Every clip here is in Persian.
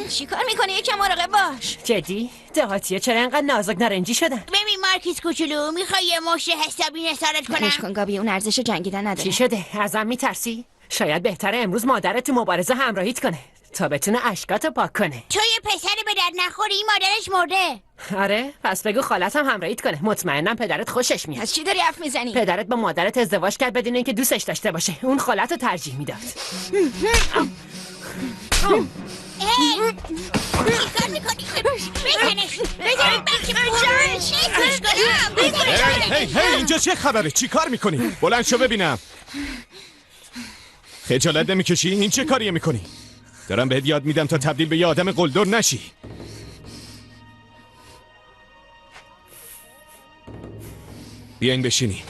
چیکار میکنی؟ یکم مراقب باش. جدی؟ دهاتیه چرا انقدر نازک نارنجی شدن؟ ببین مارکیز کوچولو، میخوای یه مشت حسابی نثارت کنم؟ ولش کن گابی، اون ارزش جنگیدن نداره. چی شده؟ ازم میترسی؟ شاید بهتره امروز مادرت تو مبارزه همراهیت کنه تا بتونه اشکاتو پاک کنه. تو یه پسر به درد نخوری، این مادرش مرده. آره؟ پس بگو خالتم همراهیت کنه. مطمئنم پدرت خوشش میاد. از چی داری حرف میزنی؟ پدرت با مادرت ازدواج کرد بدون اینکه دوستش داشته باشه. اون خالتو ترجیح میداد. چیکار میکنی؟ بزنش! بزنش بچه هی اینجا چه خبره؟ چی کار میکنی؟ بلند شو ببینم. خجالت نمیکشی؟ این چه کاریه میکنی؟ دارم بهت یاد میدم تا تبدیل به یه آدم قلدر نشی. بیاین بشینی.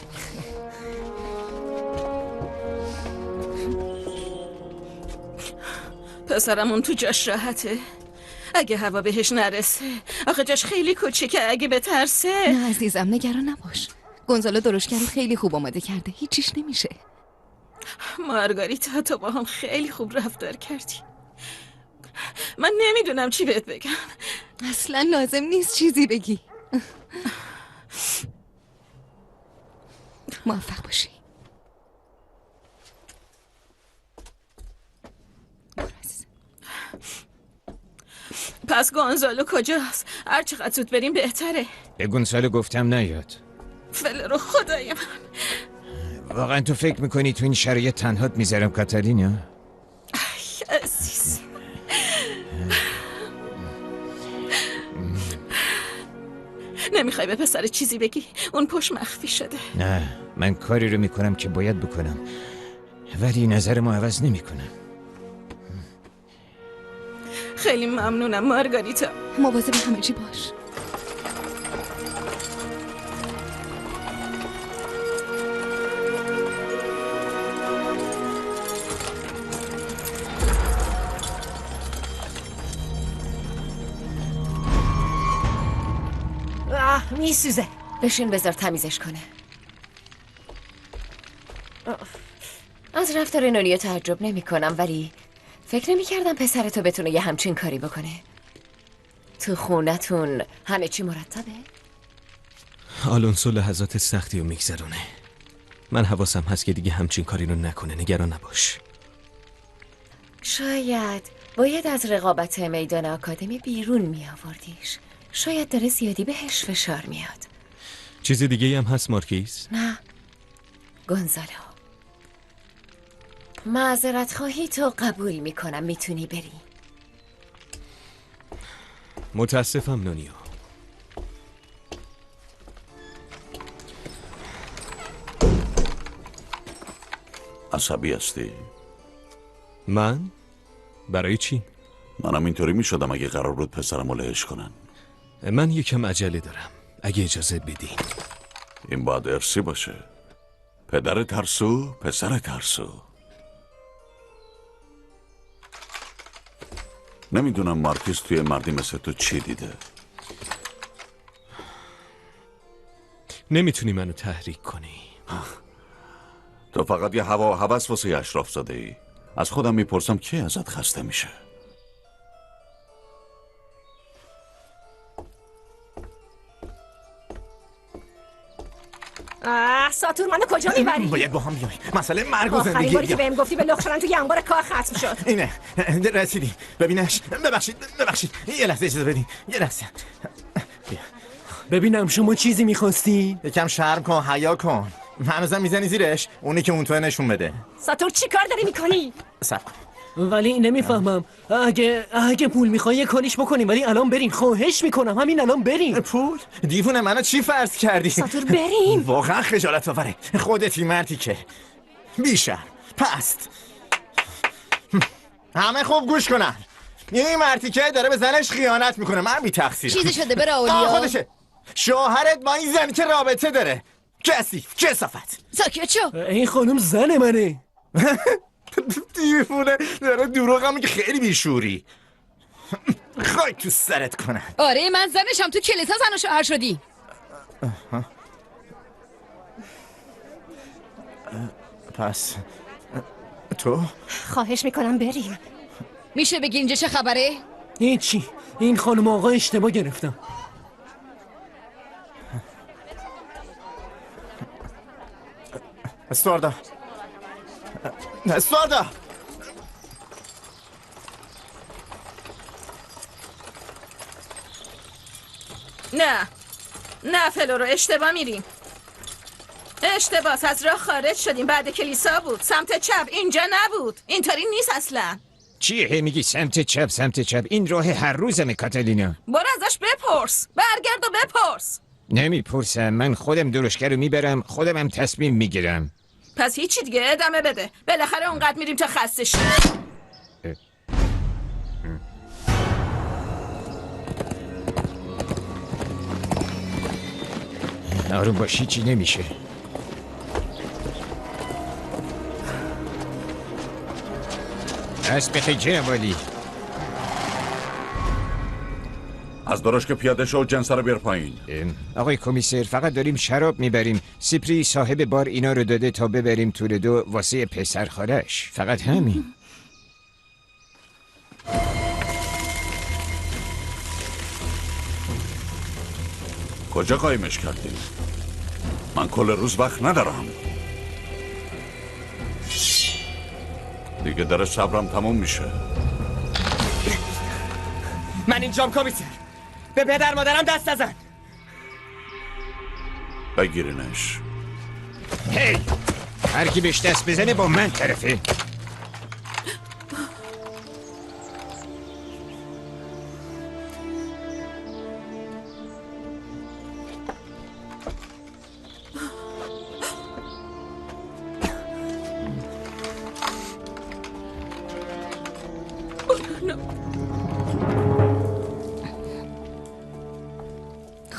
پسرمون تو جاش راحته. اگه هوا بهش نرسه، آخه جاش خیلی کوچیکه، اگه بترسه. نه عزیزم، نگران نباش. گونزالو درشتگرو خیلی خوب آماده کرده، هیچیش نمیشه. مارگاریتا، تو با هم خیلی خوب رفتار کردی. من نمیدونم چی بهت بگم. اصلا لازم نیست چیزی بگی. موفق باشی. پس گونزالو کجاست؟ هر چقدر زود بریم بهتره. به گونزالو گفتم نیاد. فلرو خدای من. واقعا تو فکر میکنی تو این شرایط تنهات میذارم کاتالینا؟ عزیز. نمیخوای به پسر چیزی بگی؟ اون پشت مخفی شده. نه، من کاری رو میکنم که باید بکنم، ولی نظرمو عوض نمیکنم. خیلی ممنونم مارگاریتا. مواظب همه چی باش. میسوزه. بشین بذار تمیزش کنه. از رفتار نونیو تعجب نمی کنم، ولی فکر نمی کردم پسرتو بتونه یه همچین کاری بکنه. تو خونتون همه چی مرتبه؟ آلونسو لحظات سختی رو میگذرونه. من حواسم هست که دیگه همچین کاری رو نکنه. نگران نباش. شاید باید از رقابت میدان آکادمی بیرون می آوردیش. شاید داره زیادی بهش فشار میاد. چیز دیگه هم هست مارکیز؟ نه گونزالو، معذرت خواهی تو قبول میکنم، میتونی بری. متاسفم نونیو. عصبی هستی؟ من؟ برای چی؟ منم اینطوری می شدم اگه قرار بود پسرم رو لهش کنن. من یکم عجله دارم، اگه اجازه بدین. این باید ارسی باشه. پدر ترسو، پسر ترسو. نمیدونم مارکیز توی مردی مثل تو چی دیده. نمیتونی منو تحریک کنی. تو فقط یه هوا و هوس واسه اشراف زاده ای. از خودم میپرسم کی ازت خسته میشه. ساتور منو کجا میبری؟ باید با هم بیای. مسئله مرگ و آخرین زندگی. باری که بهم گفتی به لخشرن توی انبار کار ختم شد. اینه رسیدیم. ببینش. ببخشید یه لحظه اجازه بدین. یه لحظه. ببینم شما چیزی میخواستی؟ یکم شرم کن، حیا کن. هنوزم میزنی زیرش؟ اونی که اون تو نشون بده. ساتور چی کار داری میکنی؟ صبر کن. ولی نمیفهمم. اگه پول میخوای یه کاریش بکنیم، ولی الان برین. خواهش میکنم همین الان برین. پول؟ دیوونه منو چی فرض کردی؟ ساتور بریم. واقعا خجالت آوره. خودتی مردی که بیشرم پست. همه خوب گوش کنن. این مردی که داره به زنش خیانت میکنه. من بی تقصیرم. چیزی شده به راولیا؟ خودشه. شوهرت با این زن که رابطه داره. کثافت. ساکت شو. این خانم زن منه. دیوونه داره دروغ میگه. خیلی بیشوری. خواهی تو سرت کنن. آره من زنشم، تو کلیسا زن و شوهر شدی. پس تو؟ خواهش میکنم بریم. میشه بگی اینجا چه خبره؟ هیچی، این خانم آقا اشتباه گرفتم. استواردا استواردا نه فلورو، اشتباه میریم. اشتباه، از راه خارج شدیم. بعد کلیسا بود، سمت چپ. اینجا نبود، اینطوری نیست اصلا. چیه میگی سمت چپ؟ این راه هر روزمه کاتالینا. برو ازش بپرس، برگرد و بپرس. نمیپرسم، من خودم درشگر رو میبرم، خودم هم تصمیم میگیرم. پس هیچی دیگه، ادامه بده. بالاخره اونقدر میریم تا خسته شیم. آروم باشی، چی نمیشه. اسب بخی جناب عالی. از درشک پیاده شو، جنسا رو بیار پایین. آقای کمیسر، فقط داریم شراب میبریم. سیپری صاحب بار اینا رو داده تا ببریم تولدو واسه پسر خالش. فقط همین. کجا قایمش کردی؟ من کل روز وقت ندارم. دیگه در صبرم تموم میشه. من اینجام کمیسر. به پدر مادرم دست نزن. بگیرینش. هی! هر کی بهش دست بزنه با من طرفه.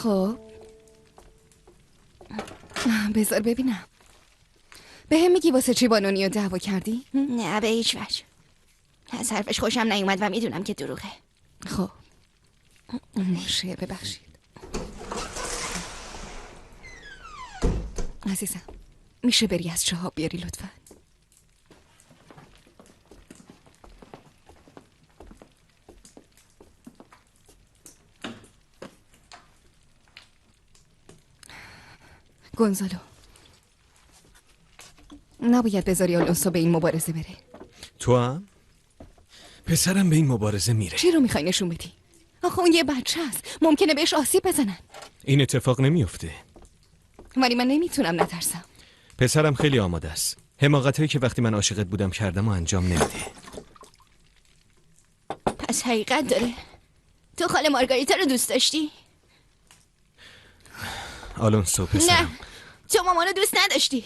خب بذار ببینم. به هم میگی واسه چی با نونیو دعوا کردی؟ نه به هیچ وجه. از حرفش خوشم نیومد و میدونم که دروغه. خب باشه، ببخشید عزیزم. میشه بری از شهاب بیاری لطفا؟ گونزالو، نباید بذاری آلونسو به این مبارزه بره. تو هم؟ پسرم به این مبارزه میره. چی رو میخوای نشون بدی؟ آخه اون یه بچه است، ممکنه بهش آسیب بزنن. این اتفاق نمیفته. ولی من نمیتونم نترسم. پسرم خیلی آماده است. حماقتایی که وقتی من عاشقت بودم کردم و انجام نمیده. پس حقیقت داره. تو خاله مارگاریتا رو دوست داشتی؟ آلونسو پسرم. نه، تو مامانو دوست نداشتی.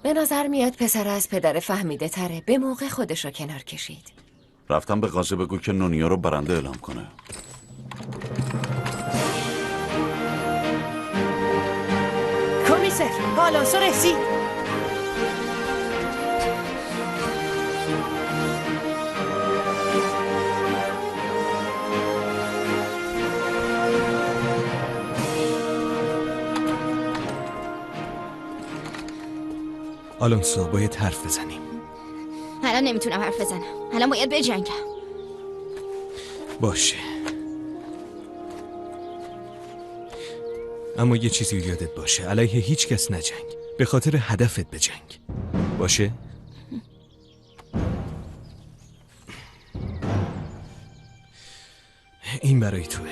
به نظر میاد پسر از پدر فهمیده تره. به موقع خودش رو کنار کشید. رفتم به قاضی بگو که نونیا رو برنده اعلام کنه. کمیسر، آلونسو رسید. آلونسو باید حرف بزنیم. الان نمیتونم حرف بزنم. الان باید بجنگم. باشه. اما یه چیزی یادت باشه، علیه هیچ کس نجنگ. به خاطر هدفت بجنگ. باشه؟ این برای توه.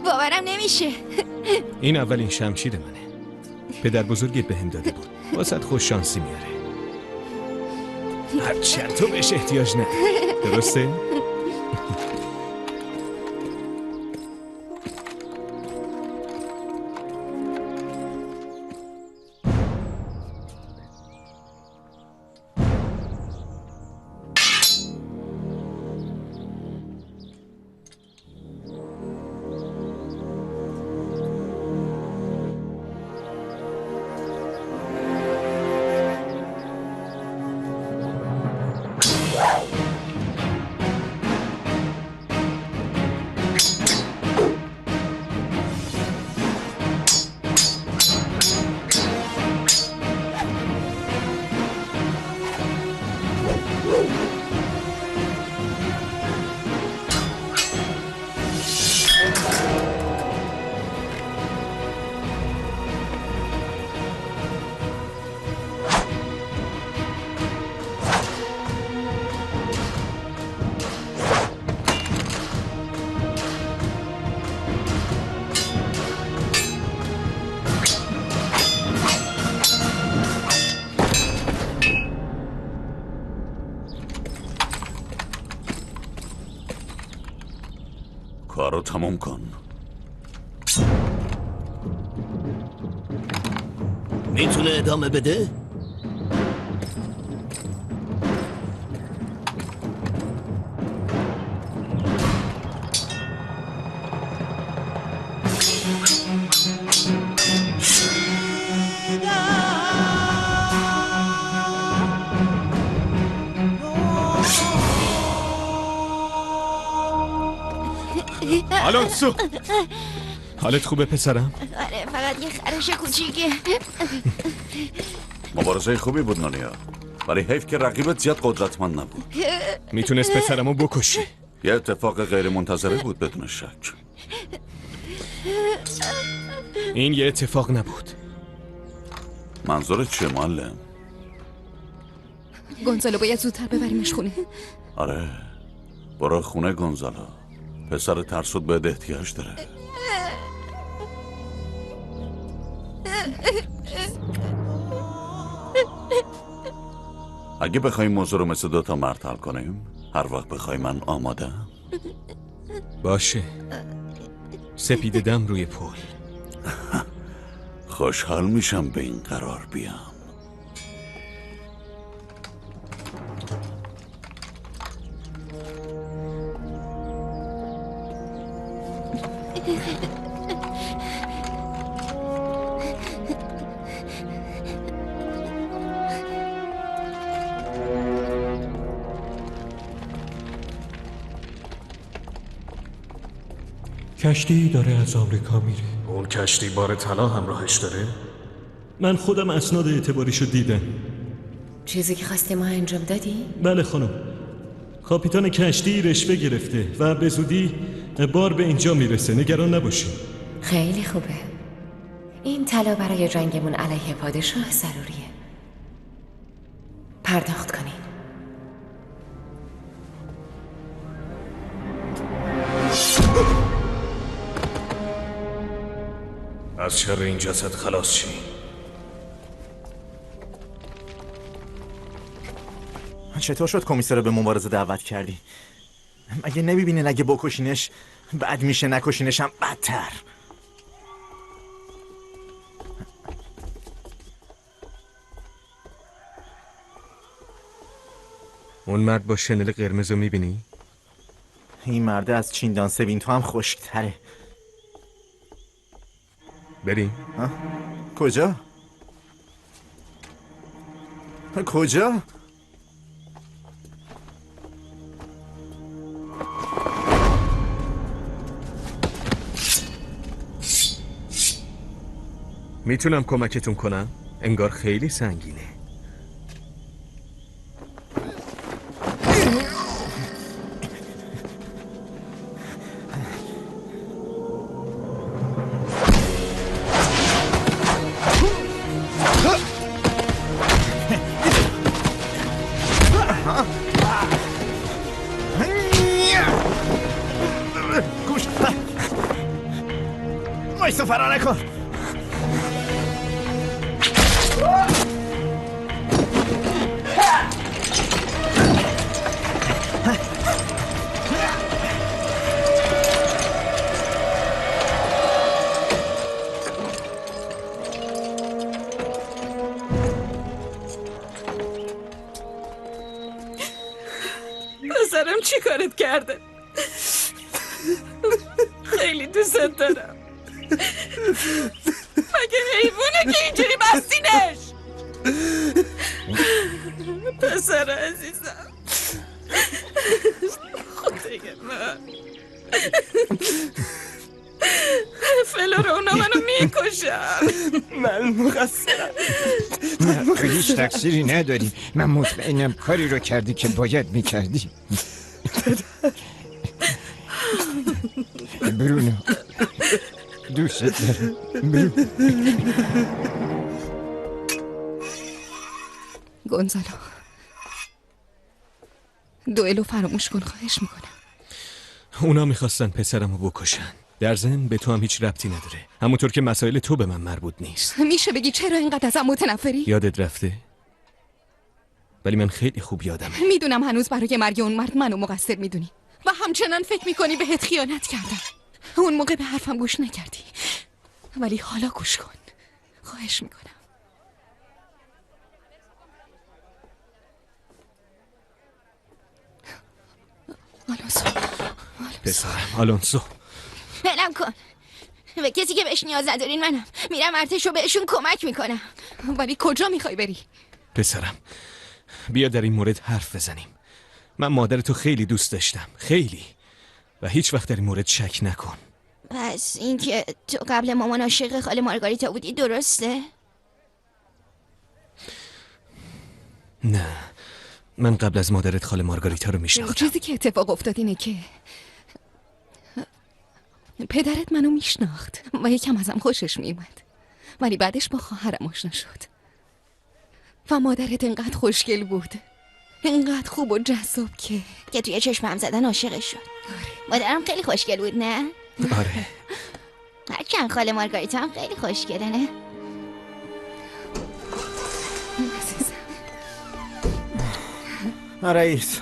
باورم نمیشه. این اولین شمشیر منه. پدر بزرگت بهم داده بود. واسه خوش شانسی میاره. هرچند تو بهش احتیاج نه. درسته؟ کارو تموم کن. میتونه ادامه بده؟ آلونسو، حالت خوبه پسرم؟ آره فقط یه خرش کوچیکه. مبارزه خوبی بود نانیا، ولی حیف که رقیبت زیاد قدرتمند نبود. میتونست پسرمو بکشه. یه اتفاق غیر منتظره بود بدون شک. این یه اتفاق نبود. منظورت چیه معلم؟ گونزالو باید زودتر ببریمش خونه. آره، برو خونه گونزالو. پسر ترسود بهت احتیاج داره. اگه بخوایم موضوع رو مثل دوتا مرد حل کنیم، هر وقت بخوای من آمادم. باشه. سپید دم روی پل. خوشحال میشم به این قرار بیام. کشتی داره از آمریکا میره. اون کشتی بار طلا همراهش داره؟ من خودم اسناد اعتباریشو دیدم. چیزی که خواستی ما انجام دادی؟ بله خانم. کاپیتان کشتی رشوه گرفته و به زودی بار به اینجا میرسه. نگران نباشین. خیلی خوبه. این طلا برای جنگمون علیه پادشاه ضروریه. پرداخت کنین. از شر این جسد خلاص شی. چطور شد کمیسر به مبارزه دعوت کردی؟ مگه نمیبینین اگه بکشینش بد میشه، نکشینش هم بدتر. اون مرد با شنل قرمز رو میبینی؟ این مرده از چیندان سبین تو هم خشکتره. بریم. کجا؟ کجا؟ میتونم کمکتون کنم؟ انگار خیلی سنگینه. فرار نکن. پسرم چی کارت کرده؟ خیلی دوستت دارم. مگه حیوونه که اینجوری بستینش؟ پسر عزیزم، خدای من، فلور اونا منو میکشم. من مقصرم. هیچ تقصیری نداری. من مطمئنم کاری رو کردی که باید میکردی. برونو، دوست دارم. گونزالو، دوئلو فراموش کن، خواهش میکنم. اونا میخواستن پسرمو بکشن. در ضمن به تو هم هیچ ربطی نداره. همونطور که مسائل تو به من مربوط نیست. میشه بگی چرا اینقدر ازم متنفری؟ یادت رفته؟ ولی من خیلی خوب یادمه. میدونم هنوز برای مرگ اون مرد منو مقصر میدونی و همچنان فکر میکنی بهت خیانت کردم. اون موقع به حرفم گوش نکردی، ولی حالا گوش کن، خواهش میکنم. آلونسو، پسرم آلونسو، ولم کن. به کسی که بهش نیاز ندارین منم میرم ارتشو بهشون کمک میکنم. ولی کجا میخوای بری؟ پسرم بیا در این مورد حرف بزنیم. من مادرتو خیلی دوست داشتم، خیلی، و هیچ وقت در این مورد شک نکن. پس اینکه تو قبل مامان عاشق خاله مارگاریتا بودی درسته؟ نه، من قبل از مادرت خاله مارگاریتا رو میشناختم. چیزی که اتفاق افتاد اینه که پدرت منو میشناخت و یکم ازم خوشش میومد، ولی بعدش با خواهرم آشنا شد و مادرت انقدر خوشگل بود، انقدر خوب و جذاب که توی چشمم زدن عاشقش شد. مادرم خیلی خوشگل بود نه؟ آره. هرچند خاله مارگاریتا هم خیلی خوشگله نه؟ رئیس،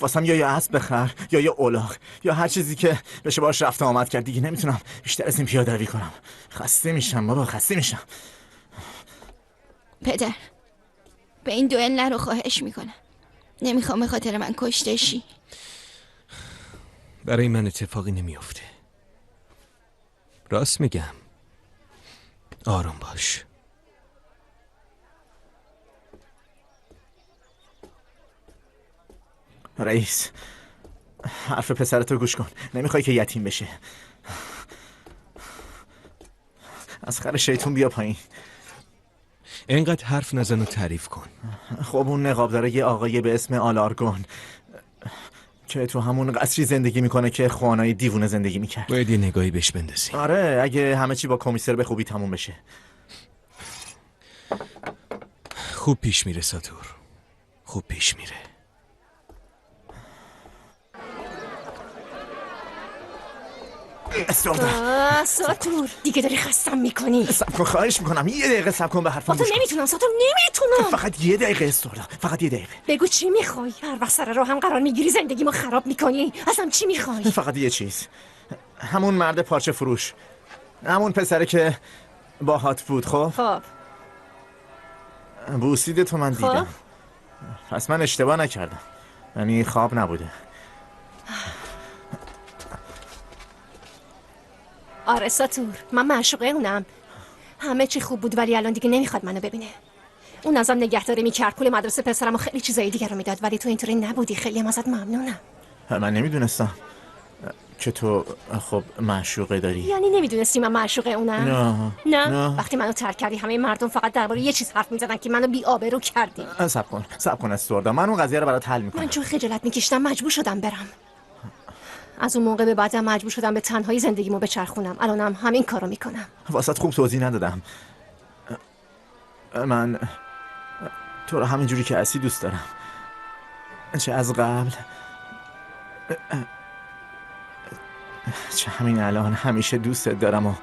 واسم یا اسب بخر یا الاغ یا هر چیزی که بشه باش رفت آمد کرد. دیگه نمیتونم بیشتر از این پیاده روی کنم. خسته میشم بابا، خسته میشم. پدر، به این دوئل نرو، خواهش میکنم. نمیخوام به خاطر من کشته شی. برای من اتفاقی نمیافته. راست میگم. آروم باش. رئیس، حرف پسرتو گوش کن. نمیخوای که یتیم بشه. از خر شیطون بیا پایین. اینقدر حرف نزن و تعریف کن. خب اون نقاب داره یه آقای به اسم آلارگون که تو همون قصری زندگی میکنه که خوانای دیوونه زندگی میکرد. باید یه نگاهی بهش بندازی. آره، اگه همه چی با کمیسر به خوبی تموم بشه. خوب پیش میره ساتور، خوب پیش میره. ساتور دیگه داری خستم میکنی. صبر کن، خواهش میکنم یه دقیقه صبر کن، به حرفم گوش کن. نمیتونم ساتور، نمیتونم. فقط یه دقیقه استرلا، فقط یه دقیقه. بگو چی میخوای؟ هر وقت سر راه هم قرار میگیری زندگیمو خراب میکنی. ازم چی میخوای؟ فقط یه چیز. همون مرد پارچه فروش، همون پسره که باهات بود. خب بوسید تو من دیدم. پس من اشتباه نکردم، یعنی خواب نبوده. آره ساتور، من معشوقه اونم. همه چی خوب بود ولی الان دیگه نمیخواد منو ببینه. اون ازم نگهداری میکرد، پول مدرسه پسرم و خیلی چیزای دیگه رو میداد، ولی تو اینطوری نبودی. خیلی هم ازت ممنونم. من نمیدونستم که تو خب معشوقه داری. یعنی نمیدونستی من معشوقه اونم؟ نه. وقتی منو ترک کردی همه مردم فقط درباره یه چیز حرف میزدن که منو بی آبرو کردی. صبر کن استوردا، من اون قضیه رو برات حل میکنم. من چون خجالت میکشیدم مجبور شدم برم. از اون موقع به بعدم مجبور شدم به تنهایی زندگیمو بچرخونم. الانم همین کارو میکنم. واسط خوب توضیح ندادم. من تو رو همین جوری که هستی دوست دارم، چه از قبل چه همین الان همیشه دوستت دارم و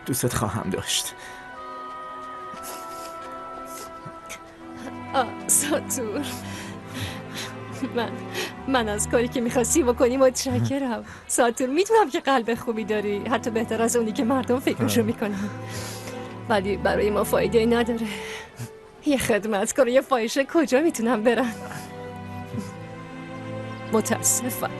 دوستت خواهم داشت. ساتور، من از کاری که میخواستی بکنی متشکرم. ساتور، میدونم که قلب خوبی داری، حتی بهتر از اونی که مردم فکرشو میکنن، ولی برای ما فایده نداره. یه خدمتکار و یه فاحشه کجا میتونم برن؟ متاسفم.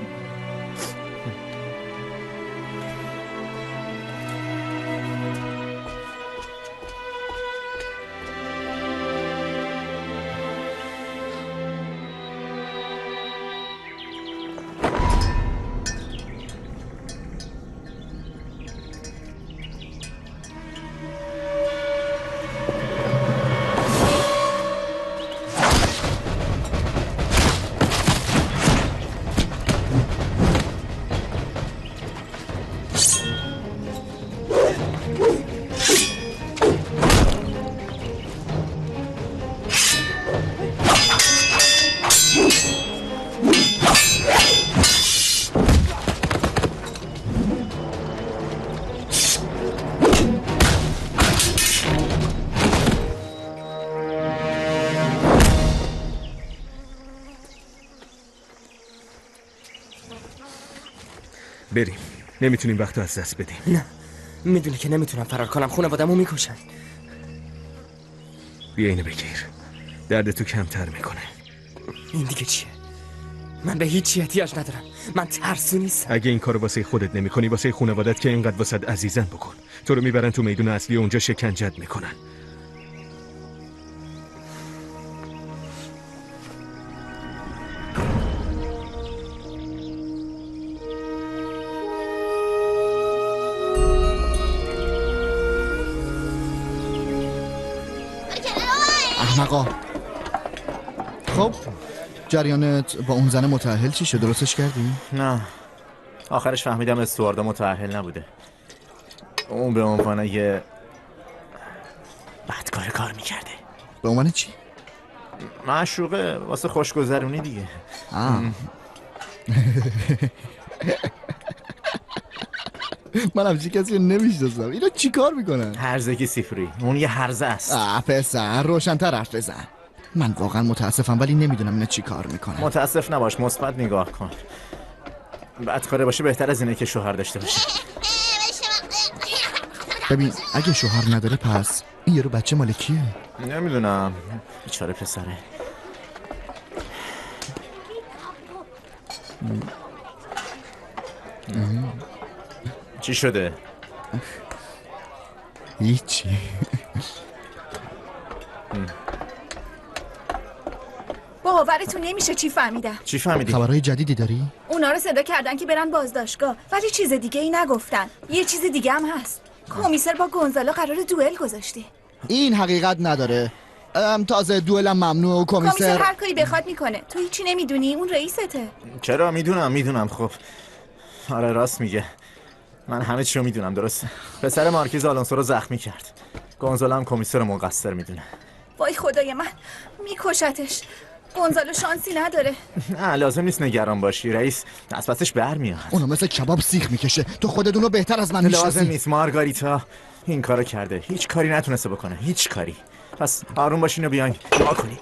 بریم. نمیتونیم وقت رو از دست بدیم. نه، میدونی که نمیتونم فرار کنم، خانواده‌مو میکشن. بیا اینو بگیر، درد تو کمتر میکنه. این دیگه چیه؟ من به هیچی احتیاج ندارم، من ترسو نیستم. اگه این کارو واسه خودت نمیکنی، واسه خانوادت که اینقدر واسه عزیزن بکن. تو رو میبرن تو میدون اصلی و اونجا شکنجت میکنن. احمقا. خب جریانت با اون زن متأهل چی شد؟ درستش کردی؟ نه، آخرش فهمیدم استواردا متأهل نبوده. اون به عنوان یه بدکار کار میکرده. به عنوان چی؟ معشوقه، واسه خوشگذرونی دیگه. من همچین کسی رو نمیشناسم. اینا چی کار میکنن؟ هرزگی سیفری. اون یه هرزه است. پسر روشن‌تر حرف بزن. من واقعا متاسفم ولی نمیدونم اینا چی کار میکنن. متاسف نباش، مثبت نگاه کن. بدکاره باشه بهتر از اینه که شوهر داشته باشه. ببین اگه شوهر نداره پس این یارو بچه مال کیه؟ نمیدونم، بیچاره پسره. چی شده؟ هیچی. باورتون نمیشه چی فهمیدم. چی فهمیدی؟ خبرهای جدیدی داری؟ اونا رو صدا کردن که برن بازداشتگاه، ولی چیز دیگه ای نگفتن. یه چیز دیگه هم هست. کمیسر با گونزالو قرار دوئل گذاشته. این حقیقت نداره. تازه دوئلم ممنوع و کمیسر هر کاری بخواد میکنه. تو هیچی نمیدونی؟ اون رئیسته. چرا؟ میدونم. خب آره راست میگه. من همه چی رو میدونم. درسته. پسر مارکیز آلونسو رو زخمی کرد. گونزالو هم کمیسر رو مقصر میدونه. وای خدای من، میکشتش. گونزالو شانسی نداره. نه لازم نیست نگران باشی، رئیس از پسش برمیاد. اونو مثل کباب سیخ میکشه. تو خودت اونو بهتر از من میشناسی. لازم نیست، مارگاریتا این کارو کرده. هیچ کاری نتونسته بکنه، هیچ کاری. پس آروم باشین و بیاین دعا کنی.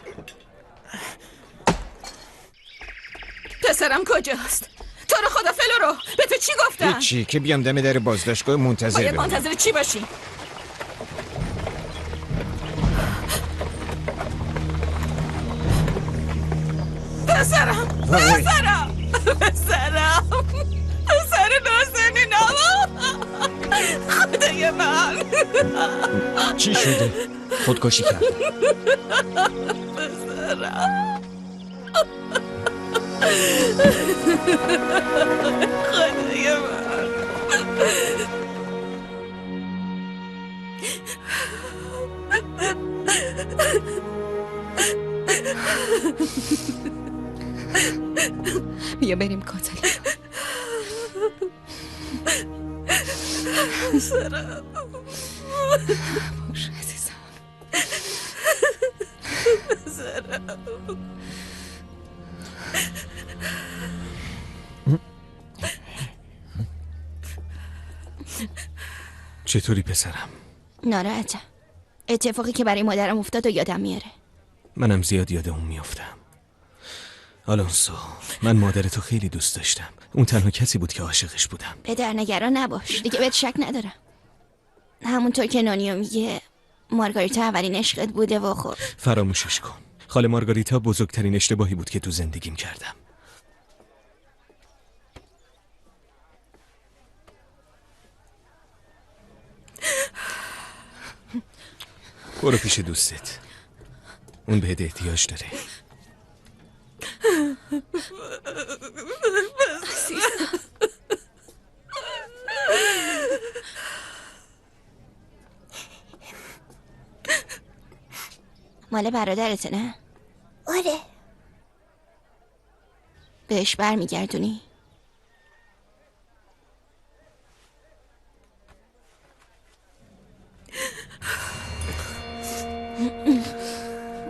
پسرم کجاست؟ تو رو خدا فلورو، به تو چی گفتم؟ هیچی، که بیام دم در بازداشتگاه منتظر باید بمونم. منتظر چی باشی؟ پسرم پسر نازنینم. خدای من چی شده؟ خودکشی کرد. پسرم خدای من. بیا بریم کاتالینا. سرم باشه عزیزم. سرم چطوری پسرم؟ ناراحتم. اتفاقی که برای مادرم افتاد و یادم میاره. منم زیاد یاد اون میافتم. آلونسو، من مادرتو خیلی دوست داشتم. اون تنها کسی بود که عاشقش بودم. پدر نگران نباش، دیگه بهت شک ندارم. همونطور که نانیو میگه مارگاریتا اولین عشقت بوده و خب فراموشش کن. خاله مارگاریتا بزرگترین اشتباهی بود که تو زندگیم کردم. برو پیش دوستت. اون بهت احتیاج داره. مال برادرته نه؟ آره. بهش برمیگردونی؟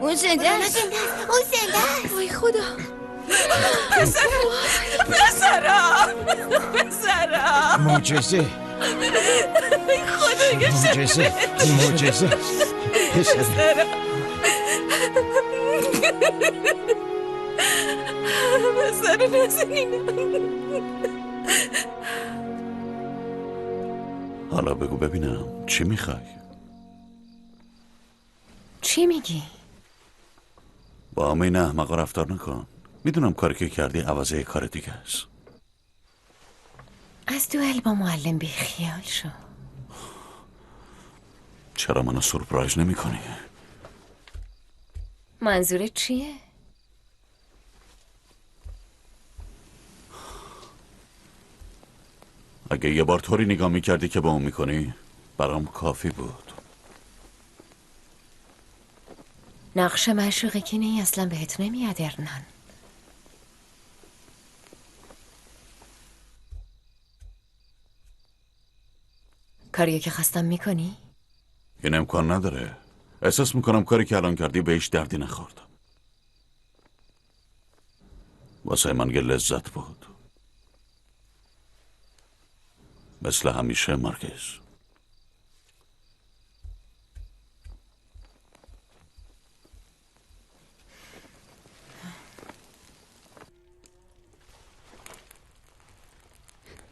اون زنده است. اون زنده است. وای خدا. پسرم معجزه. خدایا معجزه. معجزه. پسرم. پسر نازنینم. حالا بگو ببینم چی میخوای؟ چی میگی؟ با همه این احمقا رفتار نکن. میدونم کاری که کردی عوضه کار دیگه است. از دوئل با معلم بیخیال شو. چرا منو سورپرایز نمی کنی؟ منظورت چیه؟ اگه یه بار طوری نگاه میکردی که با اون میکنی برام کافی بود. نقش معشوقه که نه اصلا بهت نمیاد ارنان. کاریو که خواستم میکنی؟ این امکان نداره. احساس میکنم کاری که الان کردی بهش دردی نخورد. واسه من یه لذت بود. مثل همیشه مارکز.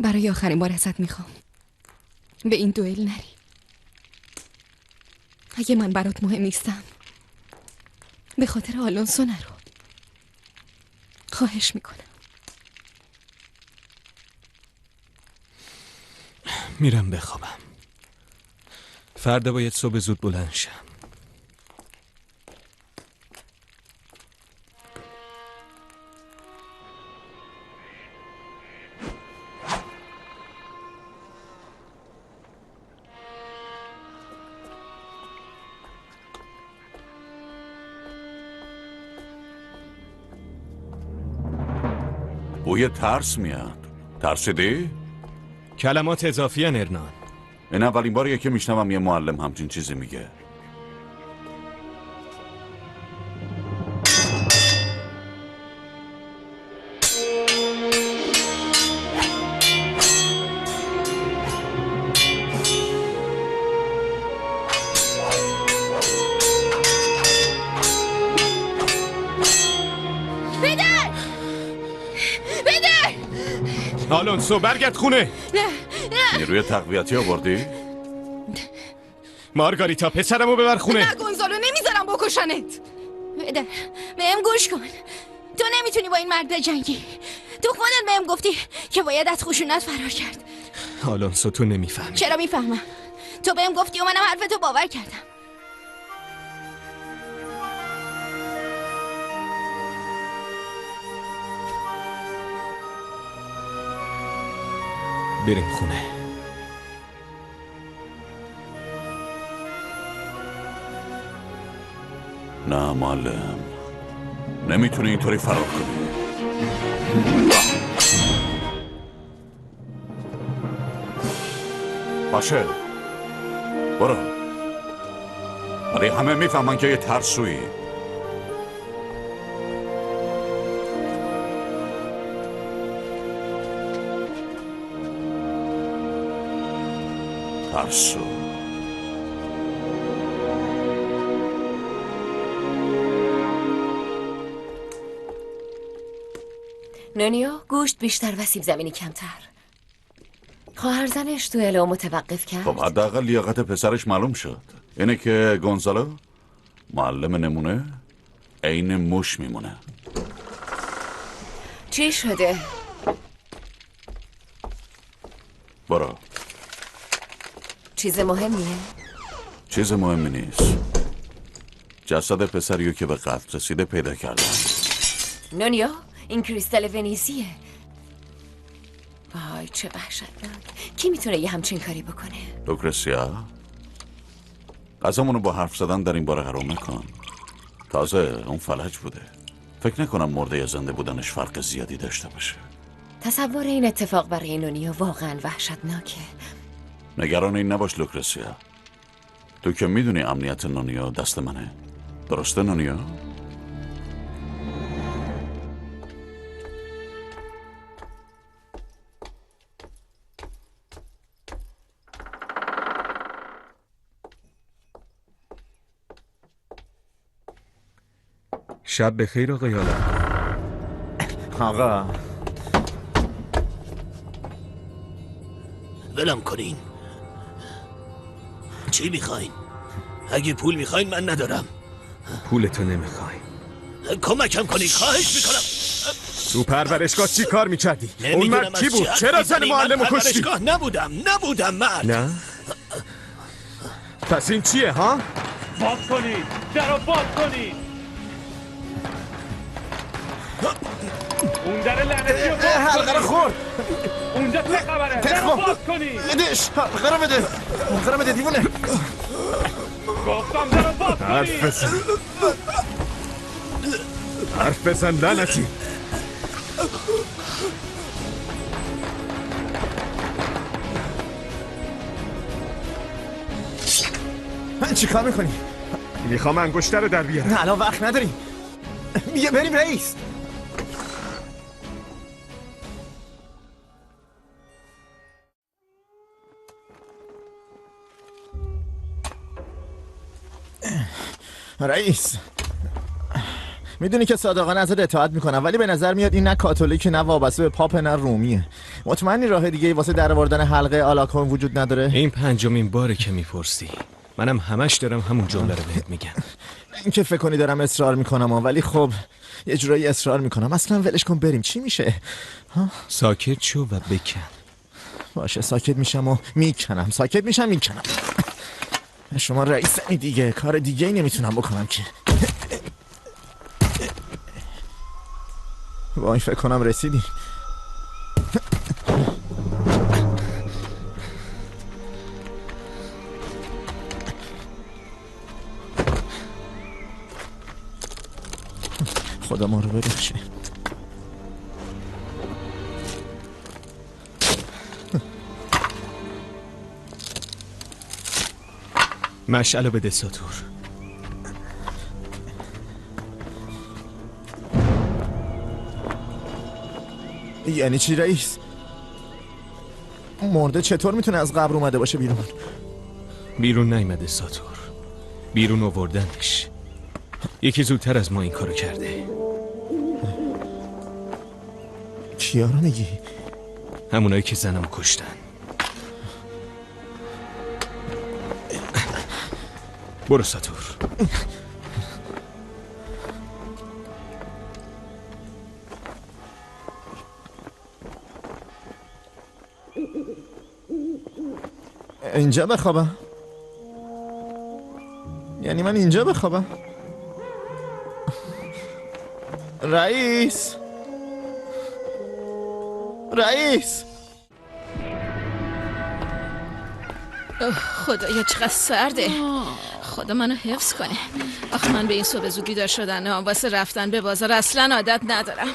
برای آخرین بار ازت میخوام به این دوئل نری. اگه من برات مهم نیستم به خاطر آلونسو نرو. خواهش میکنم. میرم بخوابم. فردا باید صبح زود بلند شم. بوی ترس میاد. ترسیدی؟ کلمات اضافی ان ارنان. این اولین باریه که میشنوم یه معلم همچین چیزی میگه. آلونسو برگرد خونه. نیروی تقویتی آوردی؟ مارگاریتا پسرمو ببر خونه. نه گونزالو نمیذارم بکشنت. پدر بهم گوش کن. تو نمیتونی با این مرد بجنگی. تو خودت بهم گفتی که باید از خشونت فرار کرد. آلونسو تو نمیفهمی. چرا میفهمم؟ تو بهم گفتی و منم حرفتو باور کردم. بریم خونه. نه معلم، نمیتونی اینطوری فرار کنی. باشه برو. ولی همه میفهمن که یه ترسویی. ترسو. نونیو گوشت بیشتر و سیب زمینی کمتر. خواهر زنش دوئلو متوقف کرد. خب حداقل لیاقت پسرش معلوم شد. اینه که گونزالو معلم نمونه عین موش میمونه. چی شده؟ برو. چیز مهمیه؟ چیز مهمی نیست. جسد پسریو که به قتل رسیده پیدا کردن. نونیو این کریستال ونیزیه. وای چه وحشتناک. کی میتونه یه همچین کاری بکنه؟ لوکرسیا قضامونو با حرف زدن در این باره حرام نکن. تازه اون فلج بوده. فکر نکنم مرده یا زنده بودنش فرق زیادی داشته باشه. تصور این اتفاق برای نونیو واقعا وحشتناکه. نگران این نباش لوکرسیا. تو که میدونی امنیت نونیو دست منه. درسته نونیو؟ شب بخیر آقای آلا. آقا ولم کنین. چی میخواین؟ اگه پول میخواین من ندارم. پولتو نمیخوایم. کمکم کنید خواهش میکنم. تو پرورشگاه چی کار میکردی؟ اون نمیدونم مرد کی از بود؟ چی چرا حرف زن میزنی؟ معلم من رو کشتی؟ پرورشگاه نبودم مرد. نه؟ پس این چیه ها؟ باز کنید درو باز کنید. اون در لعنتی رو باز حلقه رو کنید. خورد. اونجا چه خبره؟ درو باز کنید. بدش حلقه رو بده. حلقه رو بده دیوونه. گفتم درو باز کنید. حرف بزن. حرف بزن لعنتی. چی کار میکنی؟ میخوام انگشتر رو در بیارم. نه الان وقت نداریم. میگه بریم رئیس. رئیس میدونی که صادقانه ازت اطاعت میکنم، ولی به نظر میاد این نه کاتولیک نه وابسته به پاپ نه رومیه. مطمئنی راه دیگه واسه درآوردن حلقه آلاکون وجود نداره؟ این پنجمین باره که میپرسی. منم همش دارم همون جمله رو بهت میگم. این که فکر کنی دارم اصرار میکنم ولی خب یه جورایی اصرار میکنم. اصلا ولش کن بریم. چی میشه؟ ساکت شو و بکن. باشه ساکت میشم و میکنم. ساکت میشم میکنم. شما رئیسمی دیگه. کار دیگه ای نمیتونم بکنم که. وای فکر کنم رسیدی. خدا ما رو ببخشه. مشعلو بده ساتور. یعنی چی رئیس؟ مرده چطور میتونه از قبر اومده باشه بیرون؟ بیرون نیومده ساتور. بیرون آوردنش. یکی زودتر از ما این کارو کرده. کیا رو میگی؟ همونایی که زنم کشتن. برو ساتور. اینجا بخوابم؟ یعنی من اینجا بخوابم؟ رئیس خدایا چقدر سرده. خدا منو حفظ کنه. آخه من به این صبح زود بیدار شدن واسه رفتن به بازار اصلا عادت ندارم.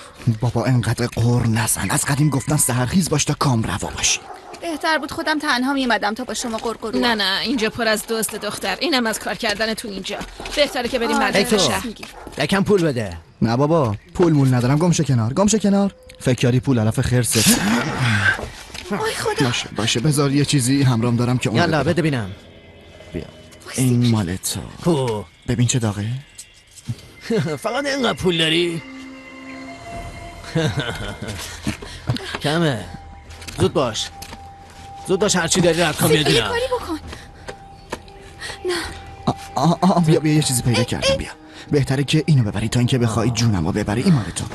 بابا انقدر قور نزن. از قدیم گفتن سحرخیز باش تا کام روا باشی. بهتر بود خودم تنها میمدم تا با شما قرقرو. نه اینجا پر از دزد دختر. اینم از کار کردن تو اینجا. بهتره که بریم مدرسه شهر. یکم پول بده. نه بابا پول مول ندارم. گمشه کنار. فکر کردی پول علف خرسه. آی خدا. باشه بذار یه چیزی همرام دارم که اون یالا بده ببینم. بیا. این مال تو. ببین چه داغه. فقط اینقدر پول داری؟ کمه. زود باش هرچی داری رد کن یه بیادینم. کاری بکن. نه. بیا یه چیزی پیدا کردم. بیا بهتره که اینو ببری تا اینکه بخوای جونمو ببری. این مال تو.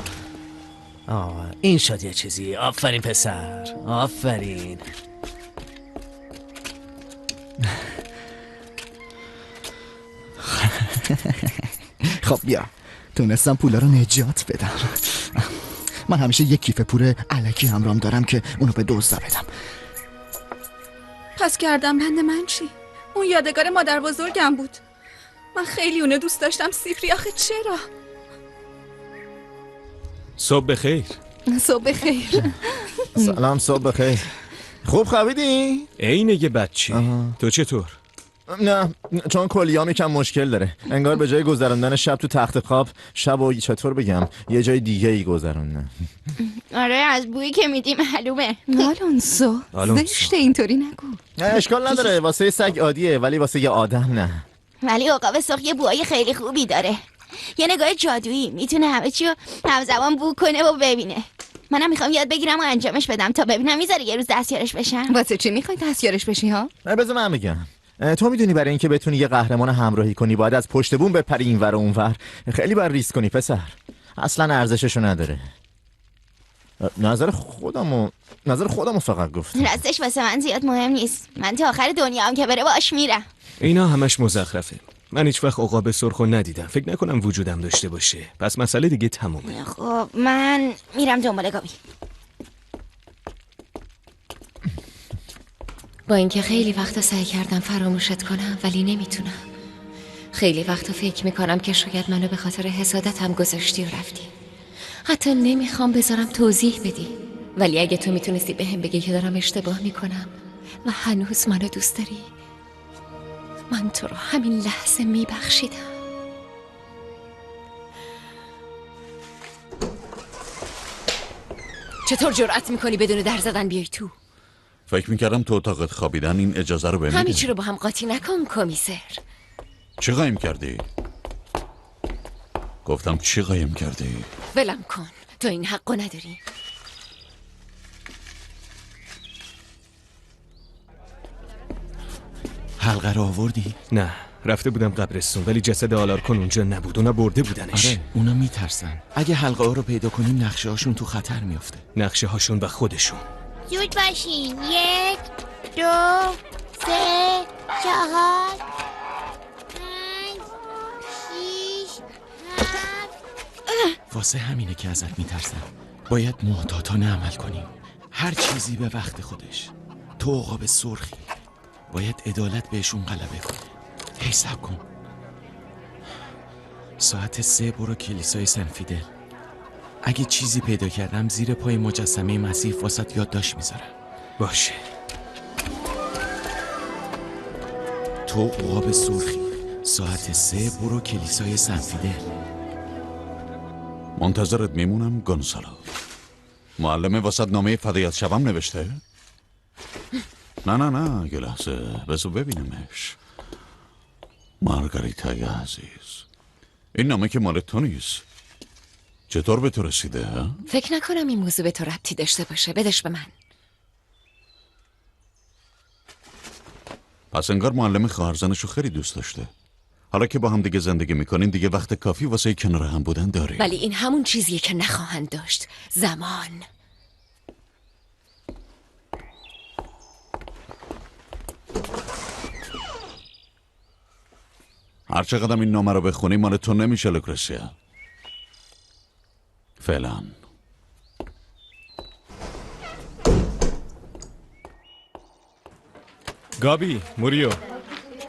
این شد یه چیزی. آفرین پسر، آفرین. خب بیا، تونستم پولا رو نجات بدم. من همیشه یک کیف پول الکی همرام دارم که اونو به دزدا بدم. پس کردم بند من چی؟ اون یادگار مادر بزرگم بود. من خیلی اونو دوست داشتم. سیپری آخه چرا؟ صبح بخیر. صبح بخیر. سلام، صبح بخیر. خوب خوابیدی؟ عین یه بچی. تو چطور؟ نه، چون کلیام یکم مشکل داره. انگار به جای گذراندن شب تو تخت خواب، شب و چطور بگم یه جای دیگه ای گذروندن. آره از بویی که میدیم معلومه. آلونسو زشته اینطوری نگو. نه اشکال نداره، واسه سگ عادیه ولی واسه یه آدم نه. ولی عقاب سرخ یه بوهای خیلی خوبی داره. یه نگاه جادویی، میتونه همه چی رو همزمان بو کنه و ببینه. منم میخوام یاد بگیرم و انجامش بدم تا ببینم میذاره یه روز دستیارش بشم. واسه چی میخوای دستیارش بشی ها؟ بذار من بگم. تو میدونی برای اینکه بتونی یه قهرمان همراهی کنی باید از پشت بوم بپری اینور و اونور. خیلی باید ریسک کنی پسر. اصلا ارزششو نداره. نظر خودمو فقط گفتم. راستش واسه من زیاد مهم نیست. من تا آخر دنیا هم که بره باش میرم. اینا همش مزخرفه. من هیچ وقت عقاب سرخو ندیدم. فکر نکنم وجودم داشته باشه. پس مسئله دیگه تمومه. خب من میرم دنبال گابی. با اینکه خیلی وقتا سعی کردم فراموشت کنم ولی نمیتونم. خیلی وقتا فکر میکنم که شاید منو به خاطر حسادتم گذاشتی و رفتی. حتی نمیخوام بذارم توضیح بدی، ولی اگه تو میتونستی بهم بگی که دارم اشتباه میکنم و هنوز منو دوست داری، من تو رو همین لحظه میبخشیدم. چطور جرأت میکنی بدون در زدن بیای تو؟ فکر میکردم تو اتاقت خوابیدن این اجازه رو بهم همین چی رو با هم قاطی نکن کمیسر. چی قایم کردی؟ گفتم چی قایم کردی؟ ولم کن، تو این حقو نداری. حلقه رو آوردی؟ نه، رفته بودم قبرستون ولی جسد آلارکون اونجا نبود. اونا برده بودنش. آره، اونا میترسن. اگه حلقه ها رو پیدا کنیم نقشه هاشون تو خطر میفته. نقشه هاشون و خودشون. زود باشین. 1 2 3 4 5 6 7. واسه همینه که ازت میترسن. باید محتاطانه عمل کنیم. هر چیزی به وقت خودش. تو عقاب سرخی. باید عدالت بهشون غلبه کنه. هی صبر کن. ساعت 3 برو کلیسای سن فیدل. اگه چیزی پیدا کردم زیر پای مجسمه مسیح واسط یادداشت میذارم. باشه. تو عقاب سرخی. ساعت 3 برو کلیسای سن فیدل. منتظرت میمونم گونسالو. معلمه واسط نامه فدایت شبم نوشته؟ نه یه لحظه بذار ببینمش. مارگاریتای عزیز، این نامه که مال تو نیست. چطور به تو رسیده؟ فکر نکنم این موضوع به تو ربطی داشته باشه. بدش به من. پس انگار معلم خواهرزنشو خیلی دوست داشته. حالا که با هم دیگه زندگی میکنین دیگه وقت کافی واسه کنار هم بودن داری. ولی این همون چیزیه که نخواهند داشت. زمان. هر چقدر این نامه رو بخونی مال تو نمیشه لوکرسیا. فعلا. گابی، موریو،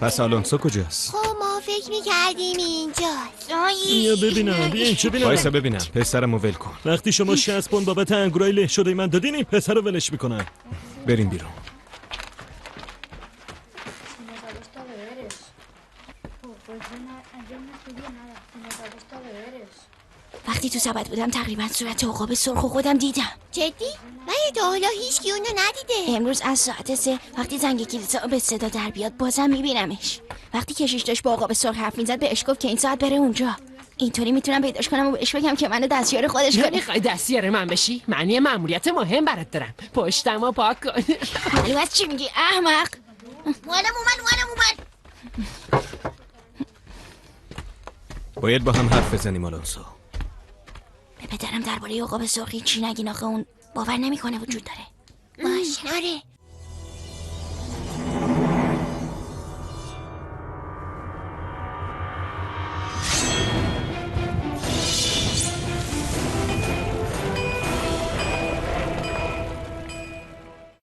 پس آلونسو کجاست؟ خب ما فکر میکردیم اینجاست. بیا ببینم، بیا این چه ببینم. وایسا ببینم، پسرمو ول کن. وقتی شما 60 پوند بابت انگورای له شده من دادین این پسر رو ولش میکنن. بریم بیرون. وقتی تو سبد بودم تقریبا صورت عقاب سرخ و خودم دیدم. جدی؟ ولی تا حالا هیچکی اونو ندیده. امروز از ساعت 3 وقتی زنگ کلیسا به صدا در بیاد بازم میبینمش. وقتی کشیش داشت با عقاب سرخ حرف میزد بهش گفت که این ساعت بره اونجا. اینطوری میتونم پیداش کنم و بهش بگم که منو دستیار خودش کنه. نمیخوای دستیار من بشی؟ من یه مأموریت مهم برات دارم. پشتمو پاک کن. معلوم از چی میگی احمق؟ مالم اومد. باید با هم حرف بزنیم آلونسو. به پدرم درباره عقاب سرخی چی نگین آخه اون باور نمیکنه وجود داره. باشه. آره